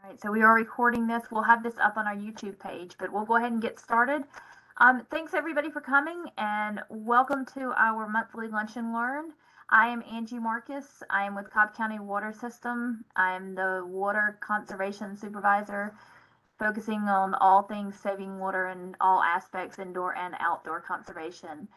right, so we are recording this. We'll have this up on our YouTube page, but we'll go ahead and get started. Thanks everybody for coming, and welcome to our monthly Lunch and Learn. I am Angie Marcus. I am with Cobb County Water System. I'm the Water Conservation Supervisor, focusing on all things saving water in all aspects, indoor and outdoor conservation.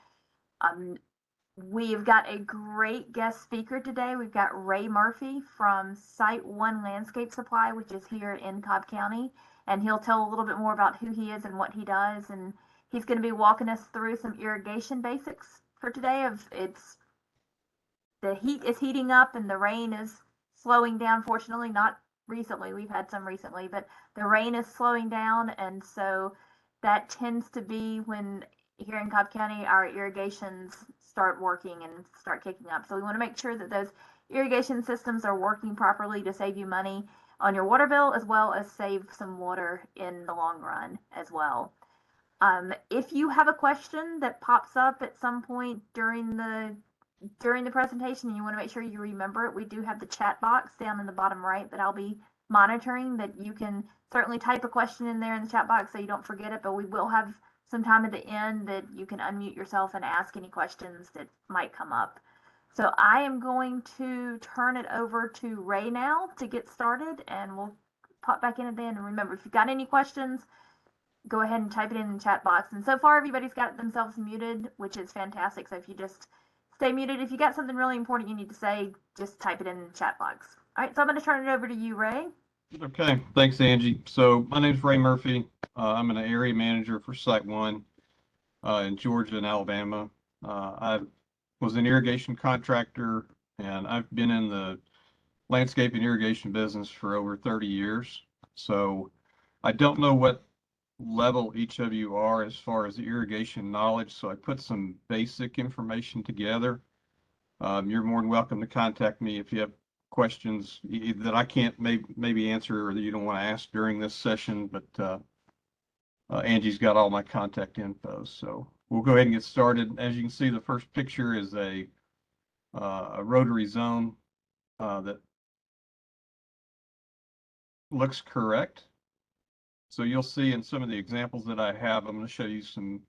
We've got a great guest speaker today. We've got Ray Murphy from Site 1 Landscape Supply, which is here in Cobb County, and he'll tell a little bit more about who he is and what he does, and he's going to be walking us through some irrigation basics for today. The heat is heating up and the rain is slowing down. Fortunately, not recently. We've had some recently, but the rain is slowing down, and so that tends to be when here in Cobb County our irrigations start working and start kicking up. So we want to make sure that those irrigation systems are working properly to save you money on your water bill, as well as save some water in the long run as well. If you have a question that pops up at some point during the presentation and you want to make sure you remember it, we do have the chat box down in the bottom right that I'll be monitoring, that you can certainly type a question in there in the chat box so you don't forget it, but we will have some time at the end that you can unmute yourself and ask any questions that might come up. So I am going to turn it over to Ray now to get started, and we'll pop back in at the end. And remember, if you've got any questions, go ahead and type it in the chat box. And so far, everybody's got themselves muted, which is fantastic. So if you just stay muted, if you got something really important you need to say, just type it in the chat box. All right, so I'm going to turn it over to you, Ray. Okay, thanks, Angie. So my name's Ray Murphy. I'm an area manager for Site 1 in Georgia and Alabama. I was an irrigation contractor, and I've been in the landscape and irrigation business for over 30 years. So I don't know what level each of you are as far as the irrigation knowledge, so I put some basic information together. You're more than welcome to contact me if you have questions that I can't maybe answer or that you don't want to ask during this session, but Angie's got all my contact info. So we'll go ahead and get started. As you can see, the first picture is a rotary zone that looks correct. So you'll see in some of the examples that I have, I'm going to show you some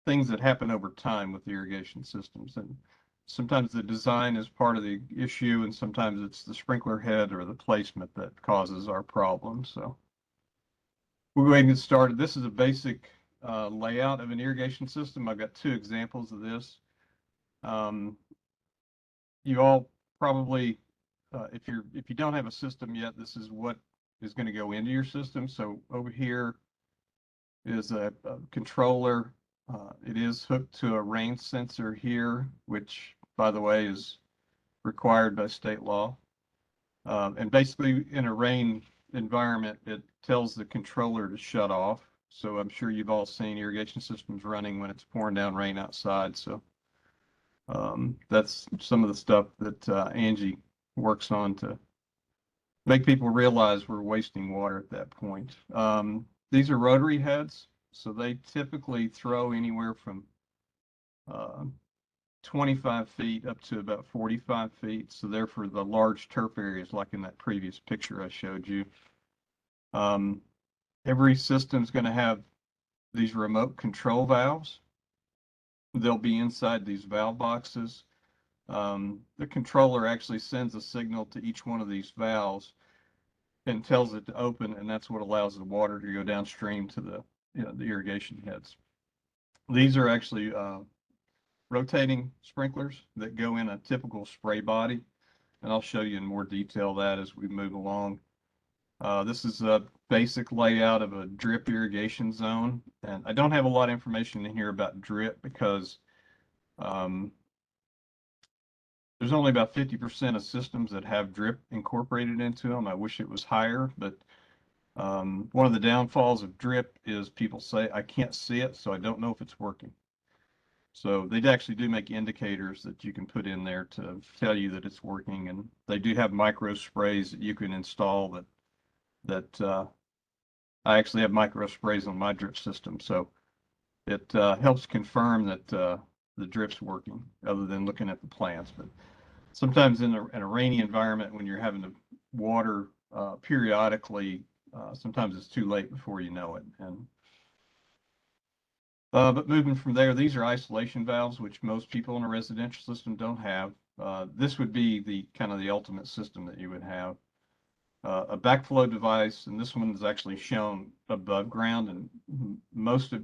things that happen over time with the irrigation systems. And sometimes the design is part of the issue, and sometimes it's the sprinkler head or the placement that causes our problem. So we'll go ahead and get started. This is a basic layout of an irrigation system. I've got two examples of this. You all probably, if you don't have a system yet, this is what is going to go into your system. So over here is a controller. It is hooked to a rain sensor here, which, by the way, is required by state law. And basically, in a rain environment, it tells the controller to shut off. So I'm sure you've all seen irrigation systems running when it's pouring down rain outside. So that's some of the stuff that Angie works on to make people realize we're wasting water at that point. These are Rotary Heads. So they typically throw anywhere from 25 feet up to about 45 feet. So they're for the large turf areas, like in that previous picture I showed you. Every system's going to have these remote control valves. They'll be inside these valve boxes. The controller actually sends a signal to each one of these valves and tells it to open, and that's what allows the water to go downstream to the irrigation heads. These are actually rotating sprinklers that go in a typical spray body, and I'll show you in more detail that as we move along. This is a basic layout of a drip irrigation zone, and I don't have a lot of information in here about drip because there's only about 50% of systems that have drip incorporated into them. I wish it was higher, but one of the downfalls of drip is people say, I can't see it, so I don't know if it's working. So they actually do make indicators that you can put in there to tell you that it's working, and they do have micro sprays that you can install that I actually have micro sprays on my drip system, so it helps confirm that the drip's working other than looking at the plants. But sometimes in a rainy environment when you're having to water periodically, sometimes it's too late before you know it. And but moving from there, these are isolation valves, which most people in a residential system don't have. This would be the kind of the ultimate system that you would have. A backflow device, and this one is actually shown above ground, and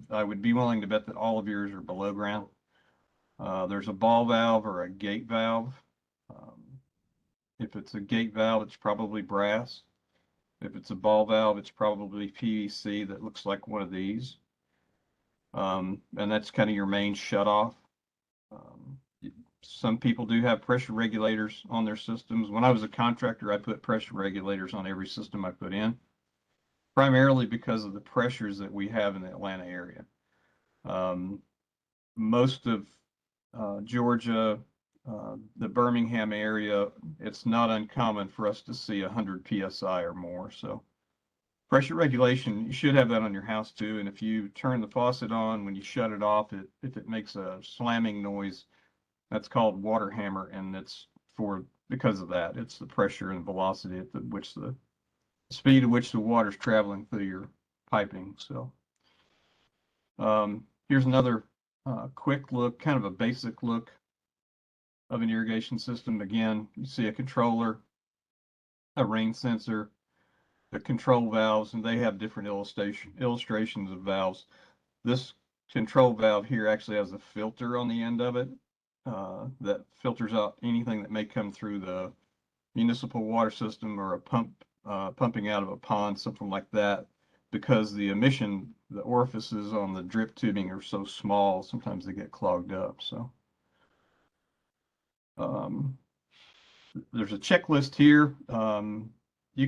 I would be willing to bet that all of yours are below ground. There's a ball valve or a gate valve. If it's a gate valve, it's probably brass. If it's a ball valve, it's probably PVC that looks like one of these. And that's kind of your main shutoff. Some people do have pressure regulators on their systems. When I was a contractor, I put pressure regulators on every system I put in, primarily because of the pressures that we have in the Atlanta area. Most of Georgia, the Birmingham area, it's not uncommon for us to see 100 PSI or more. So pressure regulation, you should have that on your house too. And if you turn the faucet on, when you shut it off, if it makes a slamming noise, that's called water hammer, and it's because of that. It's the pressure and velocity at the speed at which the water's traveling through your piping. So here's another quick look, kind of a basic look of an irrigation system. Again, you see a controller, a rain sensor, the control valves, and they have different illustrations of valves. This control valve here actually has a filter on the end of it that filters out anything that may come through the municipal water system or a pumping out of a pond, something like that, because the orifices on the drip tubing are so small, sometimes they get clogged up. So there's a checklist here. You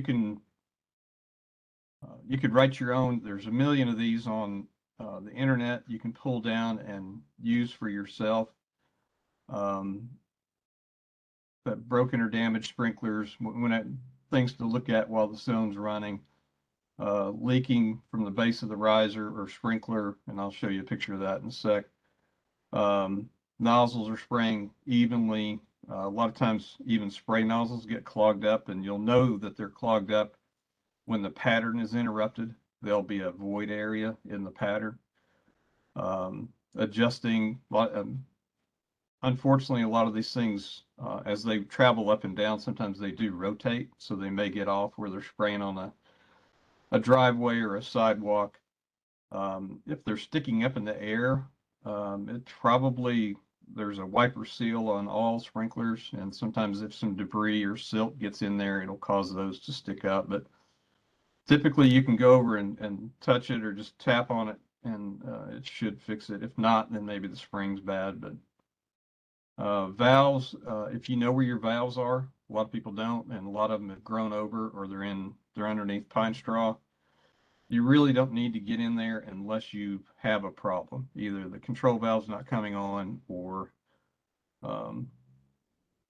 could write your own. There's a million of these on the internet you can pull down and use for yourself. That broken or damaged sprinklers, things to look at while the zone's running, leaking from the base of the riser or sprinkler, and I'll show you a picture of that in a sec. Nozzles are spraying evenly. A lot of times even spray nozzles get clogged up, and you'll know that they're clogged up when the pattern is interrupted. There'll be a void area in the pattern. Adjusting, unfortunately, a lot of these things, as they travel up and down, sometimes they do rotate, so they may get off where they're spraying on a driveway or a sidewalk. If they're sticking up in the air, there's a wiper seal on all sprinklers, and sometimes if some debris or silt gets in there, it'll cause those to stick up. But typically you can go over and touch it or just tap on it, and it should fix it. If not, then maybe the spring's bad. But valves, if you know where your valves are, a lot of people don't, and a lot of them have grown over or they're underneath pine straw. You really don't need to get in there unless you have a problem. Either the control valve's not coming on or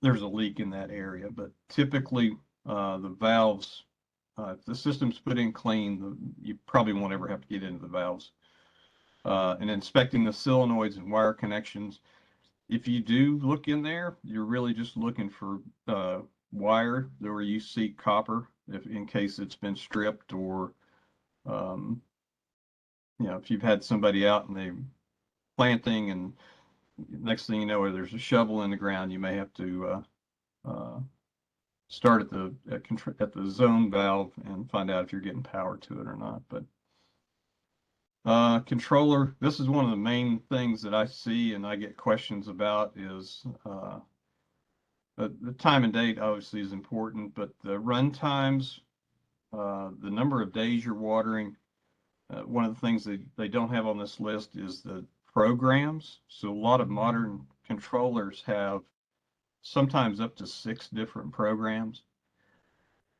there's a leak in that area. But typically the valves, if the system's put in clean, you probably won't ever have to get into the valves. And inspecting the solenoids and wire connections, if you do look in there, you're really just looking for wire where you see copper, in case it's been stripped, or if you've had somebody out and they're planting, and next thing you know, there's a shovel in the ground, you may have to start at the zone valve and find out if you're getting power to it or not. But controller, this is one of the main things that I see and I get questions about is the time and date obviously is important, but the run times, the number of days you're watering. One of the things that they don't have on this list is the programs. So a lot of modern controllers have sometimes up to 6 different programs.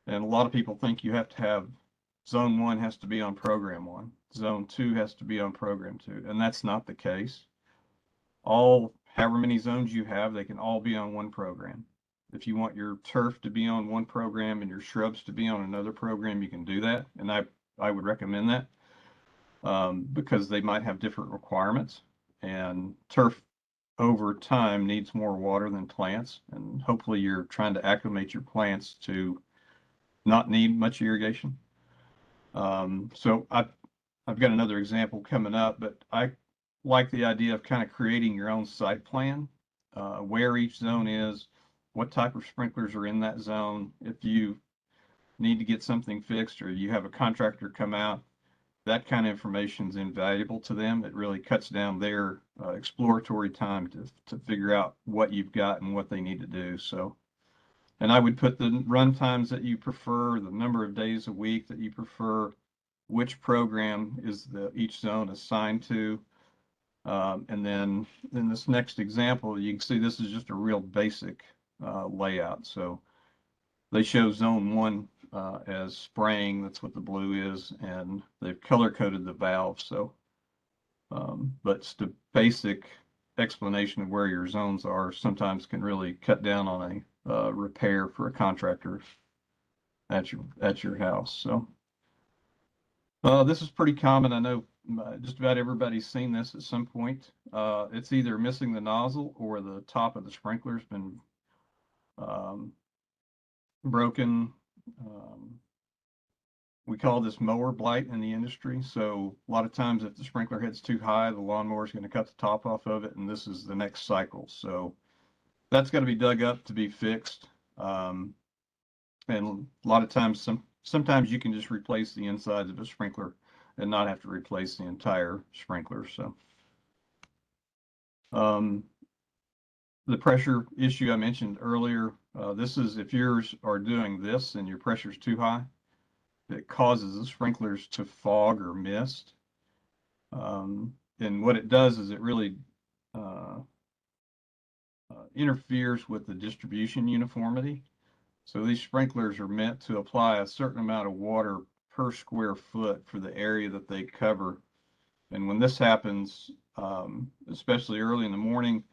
And a lot of people think you have to have Zone 1 has to be on program 1. Zone 2 has to be on program 2. And that's not the case. However many zones you have, they can all be on one program. If you want your turf to be on one program and your shrubs to be on another program, you can do that. And I would recommend that because they might have different requirements. And turf over time needs more water than plants, and hopefully you're trying to acclimate your plants to not need much irrigation. So I've got another example coming up, but I like the idea of kind of creating your own site plan, where each zone is, what type of sprinklers are in that zone. If you need to get something fixed or you have a contractor come out, that kind of information is invaluable to them. It really cuts down their exploratory time to figure out what you've got and what they need to do. So, and I would put the run times that you prefer, the number of days a week that you prefer, which program is each zone assigned to. And then in this next example, you can see this is just a real basic layout. So they show zone 1 as spraying, that's what the blue is, and they've color coded the valve. So, but just a basic explanation of where your zones are sometimes can really cut down on a repair for a contractor at your house. So this is pretty common. I know just about everybody's seen this at some point. It's either missing the nozzle or the top of the sprinkler's been broken. We call this mower blight in the industry. So a lot of times if the sprinkler head's too high, the lawnmower is going to cut the top off of it, and this is the next cycle. So that's got to be dug up to be fixed. And a lot of times, sometimes you can just replace the insides of a sprinkler and not have to replace the entire sprinkler. So the pressure issue I mentioned earlier, this is if yours are doing this and your pressure is too high, it causes the sprinklers to fog or mist. And what it does is it really interferes with the distribution uniformity. So these sprinklers are meant to apply a certain amount of water per square foot for the area that they cover. And when this happens, especially early in the morning,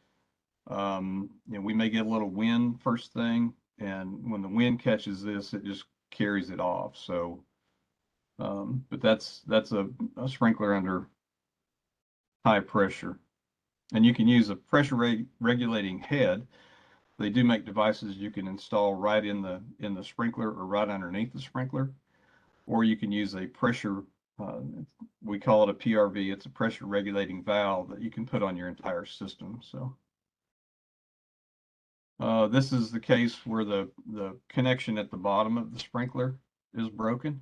we may get a little wind first thing, and when the wind catches this, it just carries it off. So, but that's a sprinkler under high pressure, and you can use a pressure regulating head. They do make devices you can install right in the sprinkler or right underneath the sprinkler, or you can use a pressure. We call it a PRV. It's a pressure regulating valve that you can put on your entire system. So. This is the case where the connection at the bottom of the sprinkler is broken.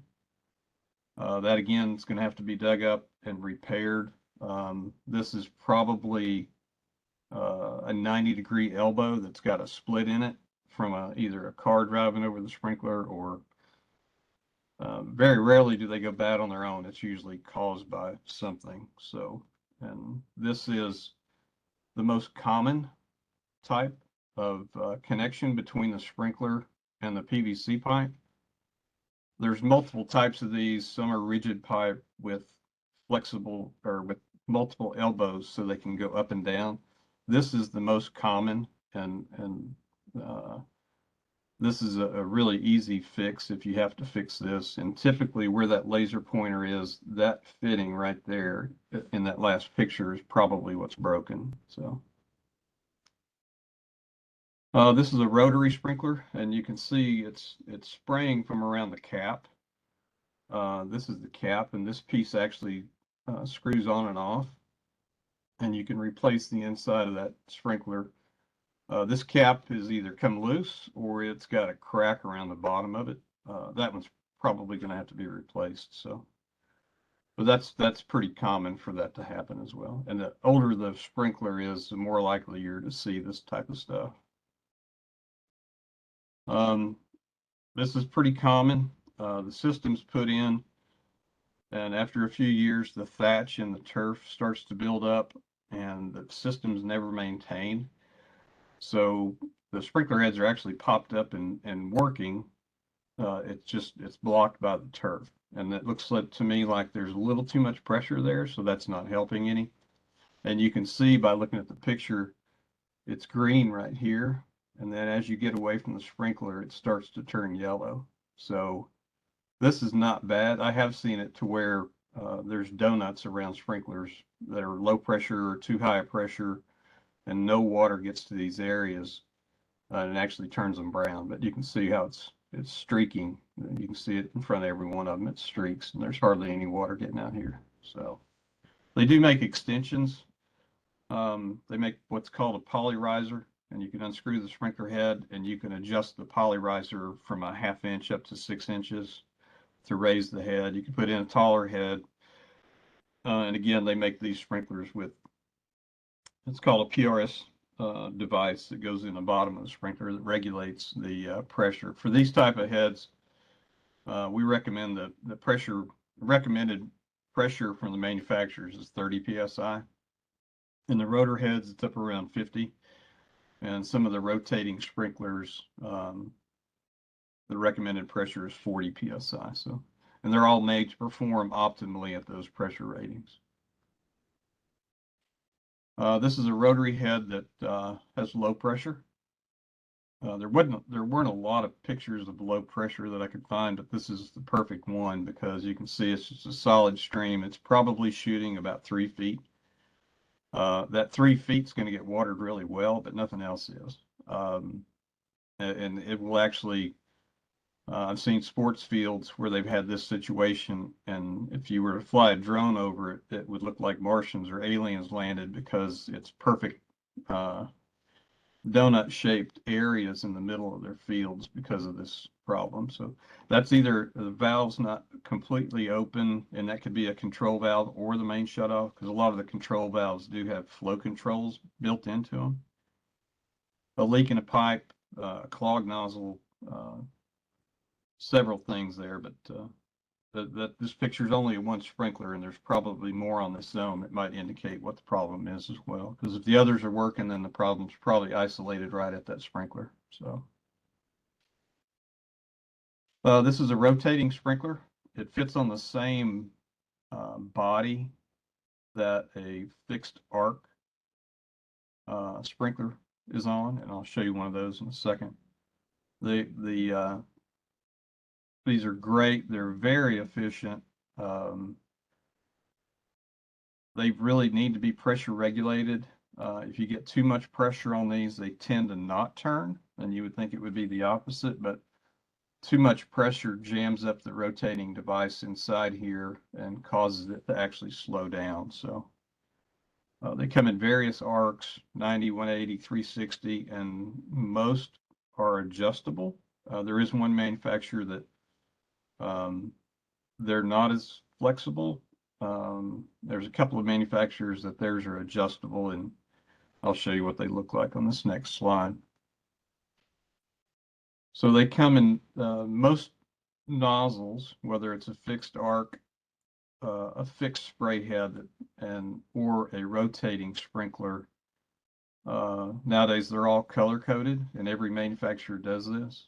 That again is going to have to be dug up and repaired. This is probably a 90-degree elbow that's got a split in it from either a car driving over the sprinkler, or very rarely do they go bad on their own. It's usually caused by something. So, and this is the most common type of connection between the sprinkler and the PVC pipe. There's multiple types of these. Some are rigid pipe with flexible or with multiple elbows so they can go up and down. This is the most common, and this is a really easy fix if you have to fix this. And typically where that laser pointer is, that fitting right there in that last picture is probably what's broken. So. This is a rotary sprinkler, and you can see it's spraying from around the cap. This is the cap, and this piece actually screws on and off, and you can replace the inside of that sprinkler. This cap is either come loose or it's got a crack around the bottom of it. That one's probably going to have to be replaced. So, but that's pretty common for that to happen as well. And the older the sprinkler is, the more likely you're to see this type of stuff. This is pretty common. The system's put in, and after a few years, the thatch and the turf starts to build up, and the system's never maintained. So the sprinkler heads are actually popped up and working. It's blocked by the turf, and it looks like, to me, like there's a little too much pressure there, so that's not helping any. And you can see by looking at the picture, it's green right here. And then as you get away from the sprinkler, it starts to turn yellow. So this is not bad. I have seen it to where there's donuts around sprinklers that are low pressure or too high pressure. and no water gets to these areas, and it actually turns them brown. But you can see how it's streaking. You can see it in front of every one of them. It streaks, and there's hardly any water getting out here. So they do make extensions. They make what's called a polyriser, and you can unscrew the sprinkler head, and you can adjust the polyriser from a 1/2 inch up to 6 inches to raise the head. You can put in a taller head. And again, they make these sprinklers with, it's called a PRS device that goes in the bottom of the sprinkler that regulates the pressure. For these type of heads, we recommend the recommended pressure from the manufacturers is 30 psi. In the rotor heads, it's up around 50. And some of the rotating sprinklers, the recommended pressure is 40 psi. So, and they're all made to perform optimally at those pressure ratings. This is a rotary head that has low pressure. There weren't a lot of pictures of low pressure that I could find, but this is the perfect one because you can see it's just a solid stream. It's probably shooting about 3 feet. That 3 feet is going to get watered really well, but nothing else is. And it will actually, I've seen sports fields where they've had this situation, and if you were to fly a drone over it, it would look like Martians or aliens landed because it's perfect donut-shaped areas in the middle of their fields because of this problem. So that's either the valve's not completely open, and that could be a control valve, or the main shutoff, because a lot of the control valves do have flow controls built into them. A leak in a pipe, clogged nozzle, several things there, but this picture is only one sprinkler, and there's probably more on this zone that might indicate what the problem is as well. Because if the others are working, then the problem's probably isolated right at that sprinkler. So this is a rotating sprinkler. It fits on the same body that a fixed arc sprinkler is on, and I'll show you one of those in a second. These are great. They're very efficient. They really need to be pressure regulated. If you get too much pressure on these, they tend to not turn, and you would think it would be the opposite, but too much pressure jams up the rotating device inside here and causes it to actually slow down. So they come in various arcs, 90, 180, 360, and most are adjustable. There is one manufacturer that they're not as flexible. There's a couple of manufacturers that theirs are adjustable, and I'll show you what they look like on this next slide. So they come in most nozzles, whether it's a fixed arc, a fixed spray head, or a rotating sprinkler. Nowadays, they're all color coded, and every manufacturer does this.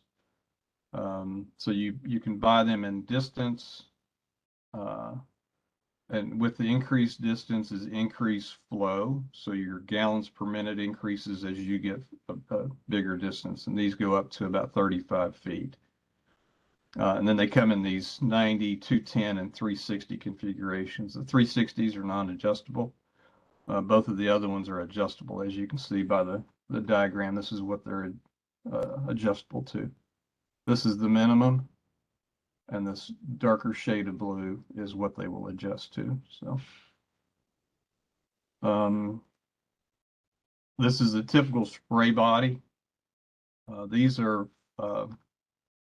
So you can buy them in distance, and with the increased distance is increased flow. So your gallons per minute increases as you get a bigger distance, and these go up to about 35 feet. And then they come in these 90, 210, and 360 configurations. The 360s are non-adjustable. Both of the other ones are adjustable, as you can see by the diagram. This is what they're adjustable to. This is the minimum, and this darker shade of blue is what they will adjust to. So this is a typical spray body. These are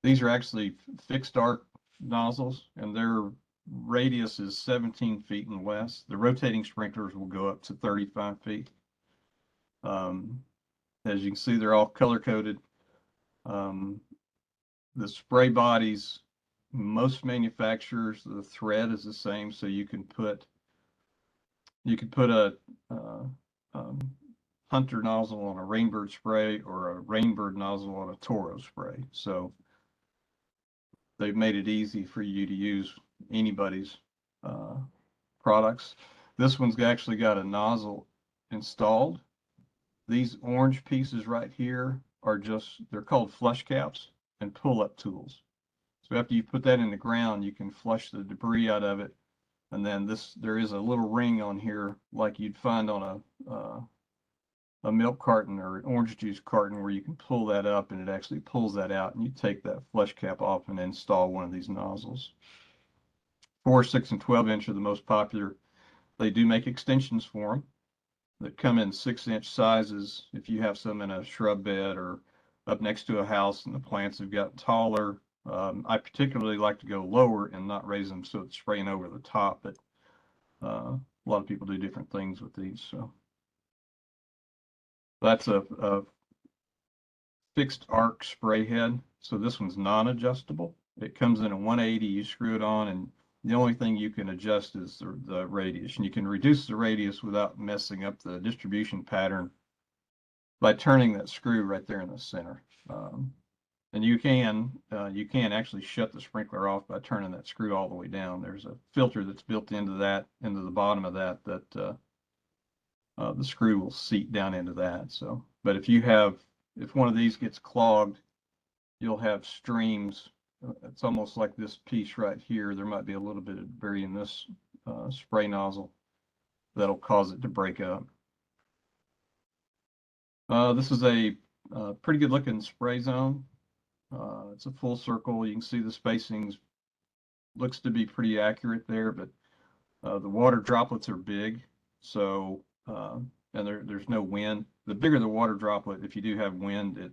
actually fixed arc nozzles, and their radius is 17 feet and less. The rotating sprinklers will go up to 35 feet. As you can see, they're all color coded. The spray bodies, most manufacturers, the thread is the same, so you can put a Hunter nozzle on a Rainbird spray or a Rainbird nozzle on a Toro spray. So they've made it easy for you to use anybody's products. This one's actually got a nozzle installed. These orange pieces right here are they're called flush caps and pull-up tools. So after you put that in the ground, you can flush the debris out of it. And then there is a little ring on here like you'd find on a milk carton or an orange juice carton where you can pull that up and it actually pulls that out, and you take that flush cap off and install one of these nozzles. 4, 6, and 12 inch are the most popular. They do make extensions for them that come in 6-inch sizes. If you have some in a shrub bed or up next to a house and the plants have gotten taller, I particularly like to go lower and not raise them so it's spraying over the top, but a lot of people do different things with these. So that's a fixed arc spray head. So this one's non-adjustable. It comes in a 180, you screw it on, and the only thing you can adjust is the radius. And you can reduce the radius without messing up the distribution pattern by turning that screw right there in the center. And you can actually shut the sprinkler off by turning that screw all the way down. There's a filter that's built into the bottom of that the screw will seat down into that. So, but if one of these gets clogged, you'll have streams. It's almost like this piece right here. There might be a little bit of debris in this spray nozzle that'll cause it to break up. This is a pretty good looking spray zone. It's a full circle. You can see the spacings looks to be pretty accurate there, but the water droplets are big. So, and there's no wind. The bigger the water droplet, if you do have wind, it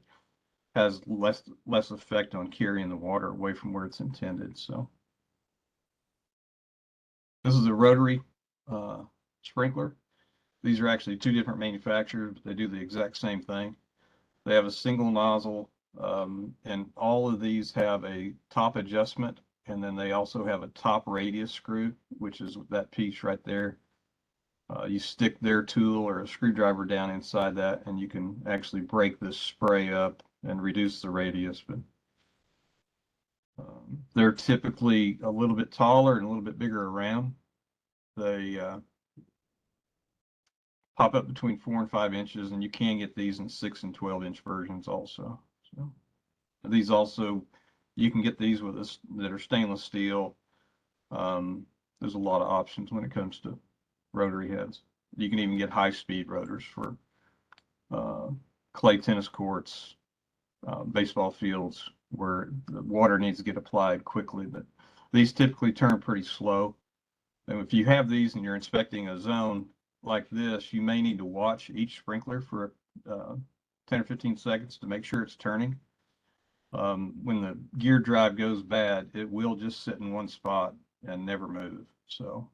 has less effect on carrying the water away from where it's intended. So this is a Rotary sprinkler. These are actually 2 different manufacturers. They do the exact same thing. They have a single nozzle, and all of these have a top adjustment, and then they also have a top radius screw, which is that piece right there. You stick their tool or a screwdriver down inside that, and you can actually break this spray up and reduce the radius. But they're typically a little bit taller and a little bit bigger around. They pop up between 4 and 5 inches, and you can get these in 6 and 12-inch versions also. So these also, you can get these with that are stainless steel. There's a lot of options when it comes to rotary heads. You can even get high-speed rotors for clay tennis courts, baseball fields where the water needs to get applied quickly, but these typically turn pretty slow. And if you have these and you're inspecting a zone like this, you may need to watch each sprinkler for 10 or 15 seconds to make sure it's turning. When the gear drive goes bad, it will just sit in one spot and never move. So,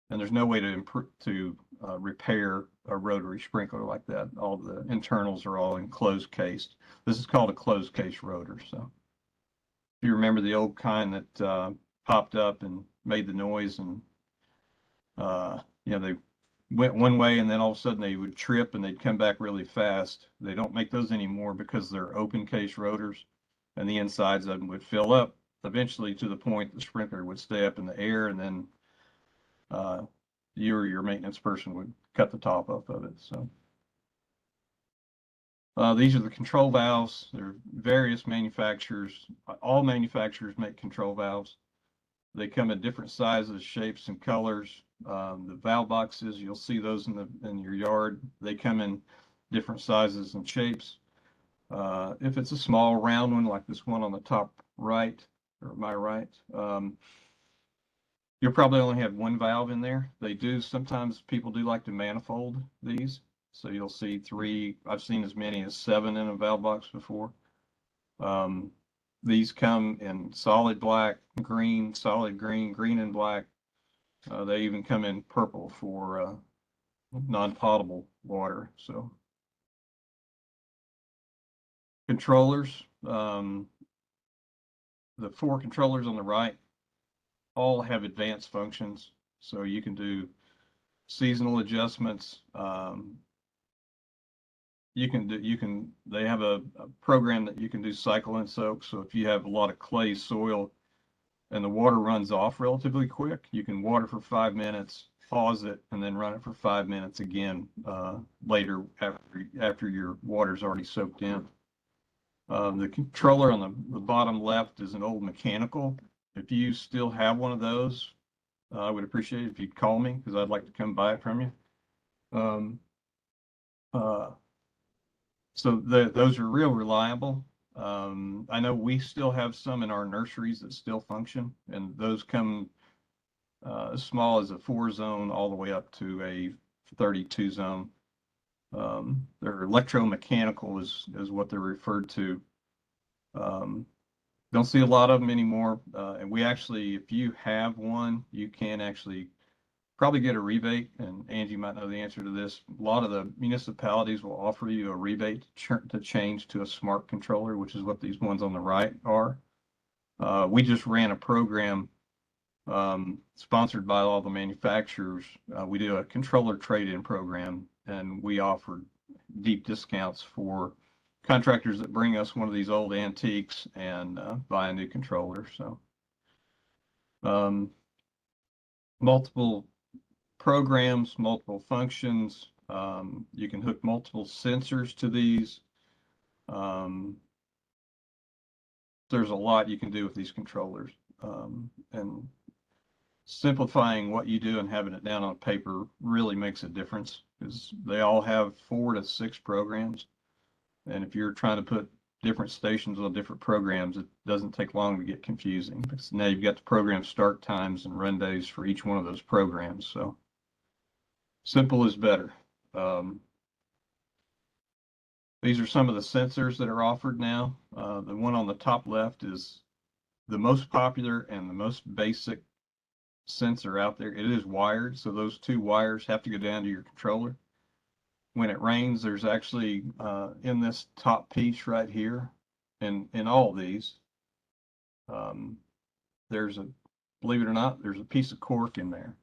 and there's no way to repair a rotary sprinkler like that. All the internals are all enclosed cased. This is called a closed case rotor. So if you remember the old kind that popped up and made the noise, and they went one way and then all of a sudden they would trip and they'd come back really fast. They don't make those anymore because they're open case rotors, and the insides of them would fill up eventually to the point the sprinkler would stay up in the air, and then you or your maintenance person would cut the top off of it. So these are the control valves. There are various manufacturers. All manufacturers make control valves. They come in different sizes, shapes, and colors. The valve boxes, you'll see those in your yard. They come in different sizes and shapes. If it's a small round one like this one on the top right, or my right, you'll probably only have one valve in there. Sometimes people do like to manifold these. So you'll see 3, I've seen as many as 7 in a valve box before. These come in solid black, green, solid green, green and black. They even come in purple for non-potable water. So controllers, the 4 controllers on the right all have advanced functions. So you can do seasonal adjustments. They have a program that you can do cycle and soak. So if you have a lot of clay soil and the water runs off relatively quick, you can water for 5 minutes, pause it, and then run it for 5 minutes again later after your water's already soaked in. The controller on the bottom left is an old mechanical. If you still have one of those, I would appreciate it if you'd call me, because I'd like to come buy it from you. So those are real reliable. I know we still have some in our nurseries that still function, and those come as small as a 4-zone all the way up to a 32-zone. They're electromechanical is what they're referred to. Don't see a lot of them anymore. And we actually, if you have one, you can actually probably get a rebate. And Angie might know the answer to this. A lot of the municipalities will offer you a rebate to change to a smart controller, which is what these ones on the right are. We just ran a program sponsored by all the manufacturers. We do a controller trade-in program, and we offered deep discounts for contractors that bring us one of these old antiques and buy a new controller. So multiple programs, multiple functions. You can hook multiple sensors to these. There's a lot you can do with these controllers. And simplifying what you do and having it down on paper really makes a difference, because they all have 4 to 6 programs. And if you're trying to put different stations on different programs, it doesn't take long to get confusing, because now you've got the program start times and run days for each one of those programs. So simple is better. These are some of the sensors that are offered now. The one on the top left is the most popular and the most basic sensor out there. It is wired, so those 2 wires have to go down to your controller. When it rains, there's actually in this top piece right here, and in all these, there's a, believe it or not, there's a piece of cork in there.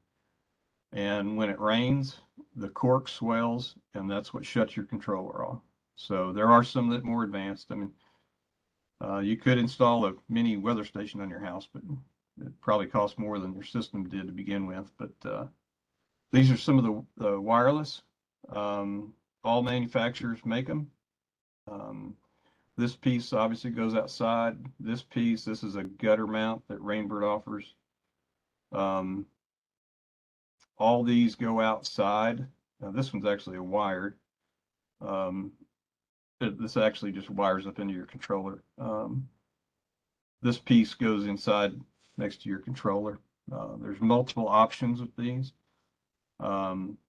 And when it rains, the cork swells, and that's what shuts your controller off. So there are some that are more advanced. I mean, you could install a mini weather station on your house, but it probably costs more than your system did to begin with. But these are some of the wireless. All manufacturers make them. This piece obviously goes outside. This piece, this is a gutter mount that Rainbird offers. All these go outside. This one's actually a wired. This actually just wires up into your controller. This piece goes inside next to your controller. There's multiple options with these.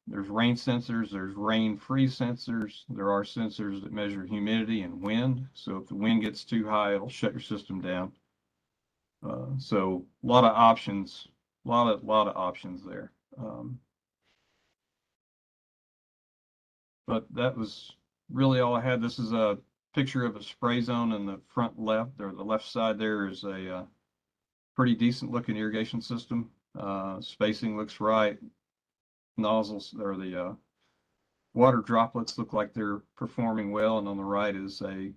There's rain sensors, there's rain-free sensors. There are sensors that measure humidity and wind. So if the wind gets too high, it'll shut your system down. So a lot of options, a lot of options there. But that was really all I had. This is a picture of a spray zone in the front left, or the left side there is a pretty decent looking irrigation system. Spacing looks right. Nozzles, or the water droplets, look like they're performing well, and on the right is the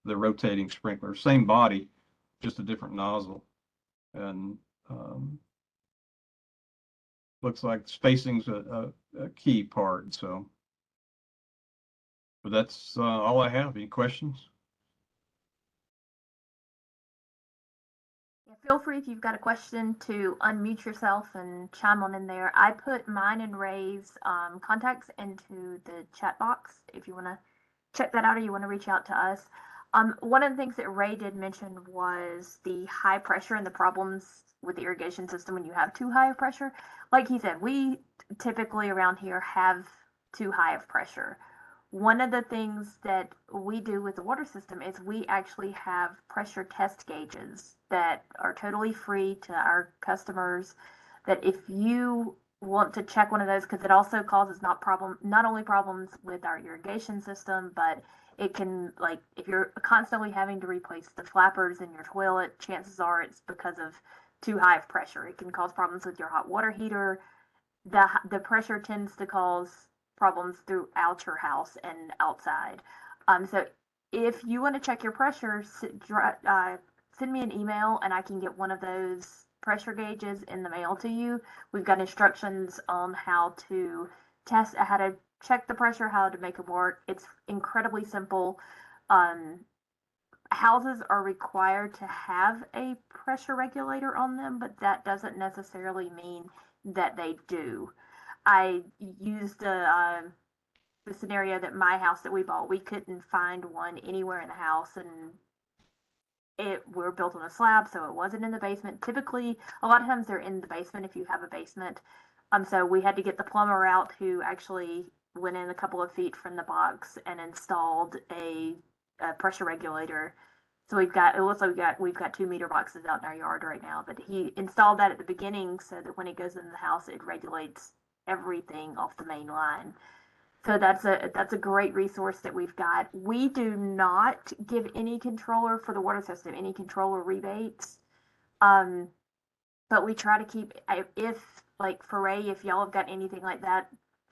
rotating sprinkler, same body, just a different nozzle. And looks like spacing's a key part. So, but that's all I have. Any questions? Yeah, feel free if you've got a question to unmute yourself and chime on in there. I put mine and Ray's contacts into the chat box if you want to check that out or you want to reach out to us. One of the things that Ray did mention was the high pressure and the problems with the irrigation system when you have too high of pressure. Like he said, we typically around here have too high of pressure. One of the things that we do with the water system is we actually have pressure test gauges that are totally free to our customers, that if you want to check one of those, because it also causes not only problems with our irrigation system, but it can, like, if you're constantly having to replace the flappers in your toilet, chances are it's because of too high of pressure. It can cause problems with your hot water heater. The pressure tends to cause problems throughout your house and outside. So if you want to check your pressure, send me an email and I can get one of those pressure gauges in the mail to you. We've got instructions on how to test, how to check the pressure, how to make it work. It's incredibly simple. Houses are required to have a pressure regulator on them, but that doesn't necessarily mean that they do. I used the scenario that my house that we bought, we couldn't find one anywhere in the house, and we're built on a slab, so it wasn't in the basement. Typically, a lot of times they're in the basement if you have a basement. So we had to get the plumber out who actually went in a couple of feet from the box and installed a pressure regulator. So it looks like we've got 2 meter boxes out in our yard right now, but he installed that at the beginning so that when it goes into the house, it regulates everything off the main line. So that's a great resource that we've got. We do not give any controller for the water system, any controller rebates. But we try to keep, if like for Ray, if y'all have got anything like that,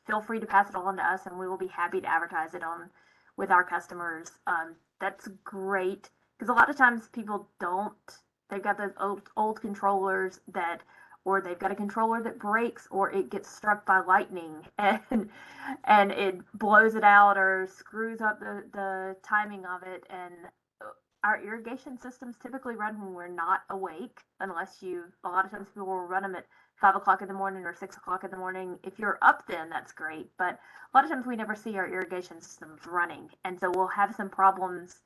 feel free to pass it on to us and we will be happy to advertise it on with our customers. That's great because a lot of times people they've got those old controllers that, or they've got a controller that breaks or it gets struck by lightning and it blows it out or screws up the timing of it. And our irrigation systems typically run when we're not awake, a lot of times people will run them at 5 o'clock in the morning or 6 o'clock in the morning. If you're up then that's great, but a lot of times we never see our irrigation systems running. And so we'll have some problems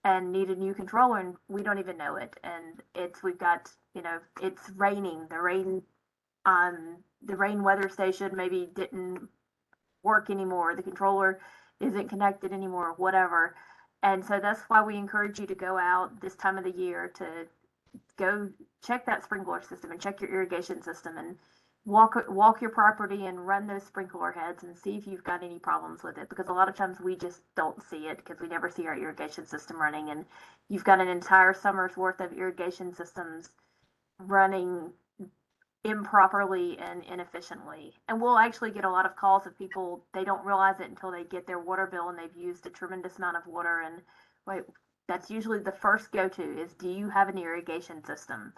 and need a new controller and we don't even know it. And we've got, it's raining. The rain weather station maybe didn't work anymore. The controller isn't connected anymore, whatever. And so that's why we encourage you to go out this time of the year to go check that sprinkler system and check your irrigation system and walk your property and run those sprinkler heads and see if you've got any problems with it, because a lot of times we just don't see it because we never see our irrigation system running, and you've got an entire summer's worth of irrigation systems running improperly and inefficiently. And we'll actually get a lot of calls of people, they don't realize it until they get their water bill and they've used a tremendous amount of water. And that's usually the first go-to is, do you have an irrigation system?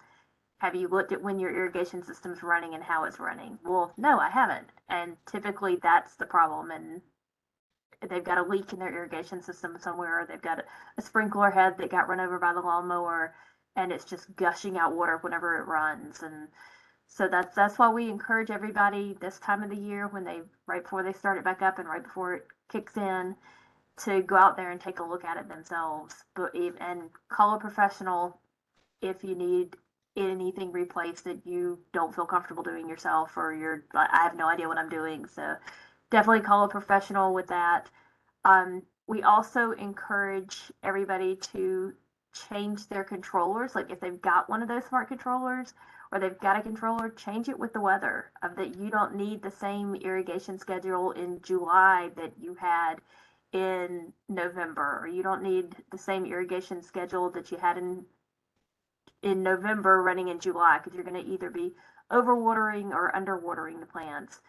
Have you looked at when your irrigation system's running and how it's running? Well, no, I haven't. And typically that's the problem. And they've got a leak in their irrigation system somewhere. Or they've got a sprinkler head that got run over by the lawnmower and it's just gushing out water whenever it runs. And so that's why we encourage everybody this time of the year right before they start it back up and right before it kicks in, to go out there and take a look at it themselves. And call a professional if you need anything replaced that you don't feel comfortable doing yourself, or I have no idea what I'm doing. So definitely call a professional with that. We also encourage everybody to change their controllers. Like if they've got one of those smart controllers or they've got a controller, change it with the weather. That you don't need the same irrigation schedule in July that you had in November, or you don't need the same irrigation schedule that you had in November running in July, because you're going to either be overwatering or underwatering the plants.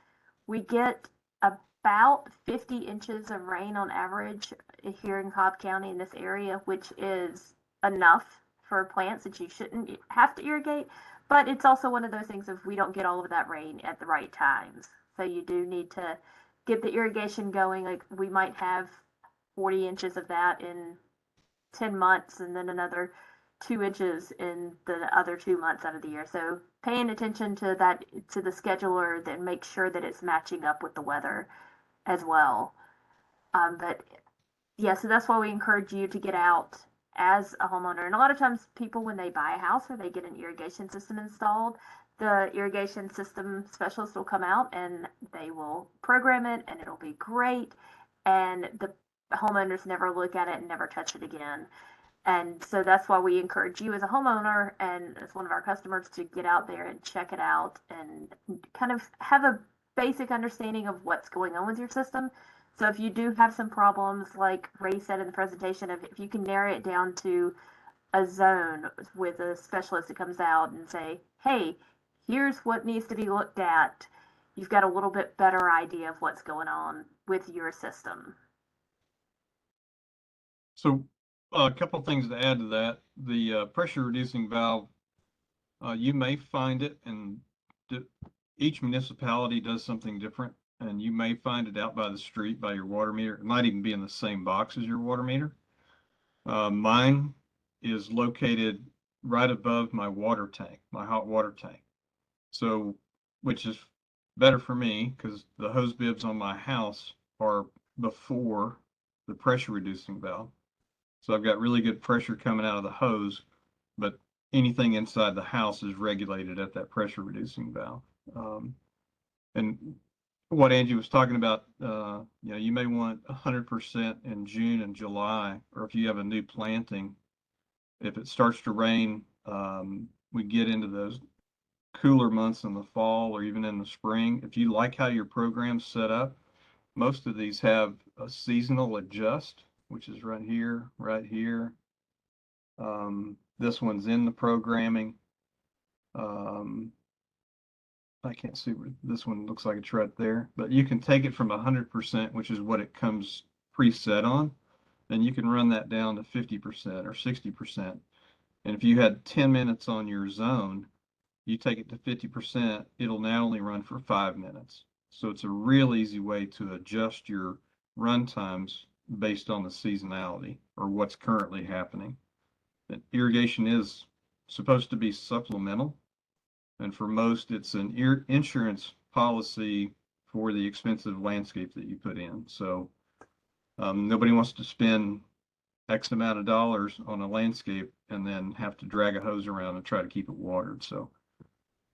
We get about 50 inches of rain on average here in Cobb County in this area, which is enough for plants that you shouldn't have to irrigate. But it's also one of those things, if we don't get all of that rain at the right times. So you do need to get the irrigation going. Like we might have 40 inches of that in 10 months and then another 2 inches in the other 2 months out of the year. So paying attention to that, to the scheduler, then make sure that it's matching up with the weather as well. But yeah, so that's why we encourage you to get out as a homeowner. And a lot of times people, when they buy a house or they get an irrigation system installed, the irrigation system specialist will come out and they will program it and it'll be great. And the homeowners never look at it and never touch it again. And so that's why we encourage you as a homeowner and as one of our customers to get out there and check it out and kind of have a basic understanding of what's going on with your system. So if you do have some problems, like Ray said in the presentation, if you can narrow it down to a zone with a specialist that comes out and say, hey, here's what needs to be looked at, you've got a little bit better idea of what's going on with your system. So a couple things to add to that. The pressure reducing valve, you may find it, and each municipality does something different, and you may find it out by the street by your water meter. It might even be in the same box as your water meter. Mine is located right above my water tank, my hot water tank. So, which is better for me because the hose bibs on my house are before the pressure reducing valve. So I've got really good pressure coming out of the hose, but anything inside the house is regulated at that pressure reducing valve. And what Angie was talking about, you may want 100% in June and July, or if you have a new planting, if it starts to rain, we get into those cooler months in the fall or even in the spring. If you like how your program's set up, most of these have a seasonal adjust, which is right here, right here. This one's in the programming. I can't see where this one looks like it's right there, but you can take it from 100%, which is what it comes preset on, and you can run that down to 50% or 60%. And if you had 10 minutes on your zone, you take it to 50%, it'll now only run for 5 minutes. So it's a real easy way to adjust your run times based on the seasonality or what's currently happening. And irrigation is supposed to be supplemental, and for most, it's an insurance policy for the expensive landscape that you put in. So nobody wants to spend X amount of dollars on a landscape and then have to drag a hose around and try to keep it watered. So,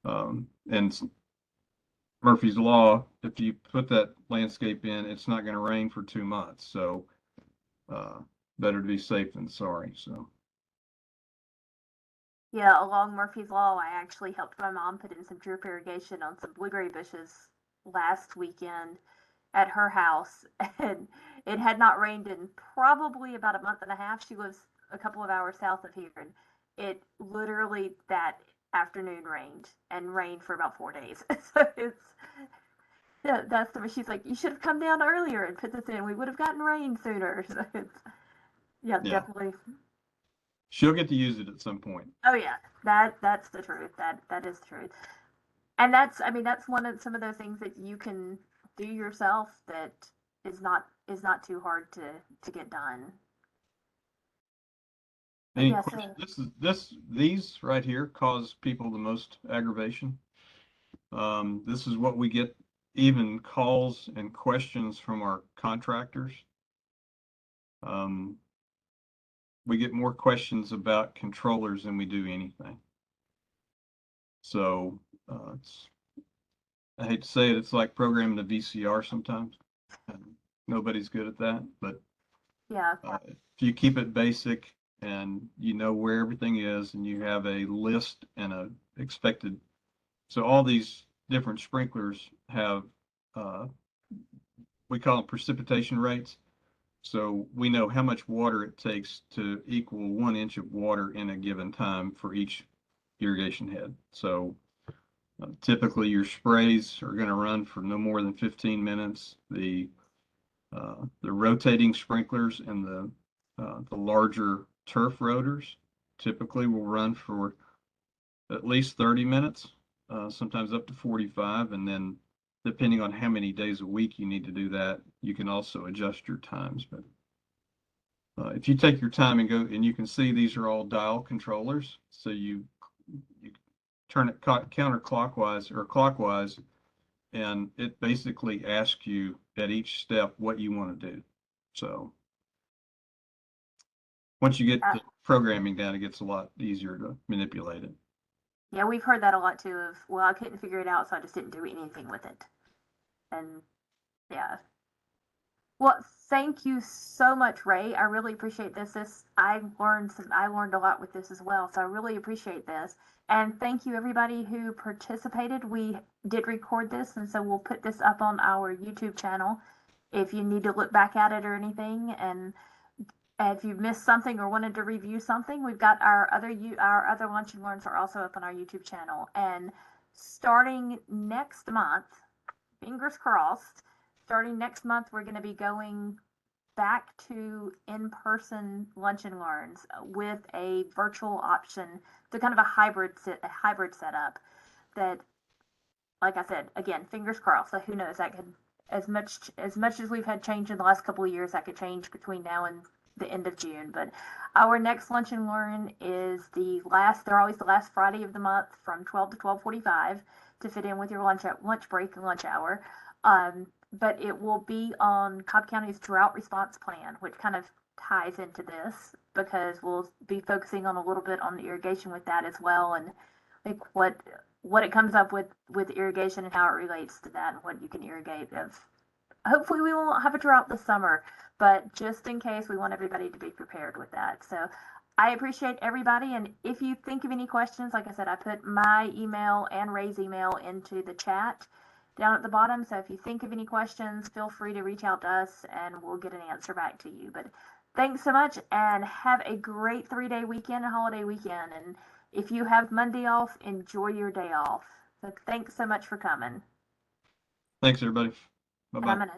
and Murphy's Law, if you put that landscape in, it's not going to rain for 2 months. So better to be safe than sorry. So. Yeah, along Murphy's Law, I actually helped my mom put in some drip irrigation on some blueberry bushes last weekend at her house, and it had not rained in probably about a month and a half. She lives a couple of hours south of here, and it literally that afternoon rained and rained for about 4 days. So that's the she's like, you should have come down earlier and put this in. We would have gotten rain sooner. So yeah, definitely. She'll get to use it at some point. Oh yeah, that's the truth. That is the truth. And that's one of some of those things that you can do yourself that is not too hard to get done. Any questions? These right here cause people the most aggravation. This is what we get, even calls and questions from our contractors. We get more questions about controllers than we do anything. So I hate to say it, it's like programming a VCR sometimes. Nobody's good at that, but yeah, if you keep it basic and you know where everything is and you have a list and a expected, so all these different sprinklers have, we call them precipitation rates. So we know how much water it takes to equal 1 inch of water in a given time for each irrigation head. So typically your sprays are going to run for no more than 15 minutes. The rotating sprinklers and the larger turf rotors typically will run for at least 30 minutes, sometimes up to 45, and then depending on how many days a week you need to do that, you can also adjust your times. But if you take your time and go, and you can see these are all dial controllers, so you turn it counterclockwise or clockwise, and it basically asks you at each step what you want to do. So once you get the programming down, it gets a lot easier to manipulate it. Yeah, we've heard that a lot too. Of, well, I couldn't figure it out, so I just didn't do anything with it. And yeah. Well, thank you so much, Ray. I really appreciate this. I learned a lot with this as well, so I really appreciate this. And thank you everybody who participated. We did record this, and so we'll put this up on our YouTube channel if you need to look back at it or anything. And if you missed something or wanted to review something, we've got our other lunch and learns are also up on our YouTube channel. And starting next month, fingers crossed, starting next month, we're going to be going back to in-person lunch and learns with a virtual option. So kind of a hybrid setup that, like I said, again, fingers crossed. So who knows, that could, as much as we've had change in the last couple of years, that could change between now and the end of June. But our next lunch and learn is they're always the last Friday of the month from 12 to 12:45 to fit in with your lunch break and lunch hour. but it will be on Cobb County's drought response plan, which kind of ties into this because we'll be focusing on a little bit on the irrigation with that as well, and like what it comes up with irrigation and how it relates to that and what you can irrigate. Of hopefully we won't have a drought this summer, but just in case, we want everybody to be prepared with that. So I appreciate everybody, and if you think of any questions, like I said, I put my email and Ray's email into the chat down at the bottom. So if you think of any questions, feel free to reach out to us and we'll get an answer back to you. But thanks so much and have a great 3-day weekend and holiday weekend. And if you have Monday off, enjoy your day off. So thanks so much for coming. Thanks, everybody. And Bye-bye. I'm gonna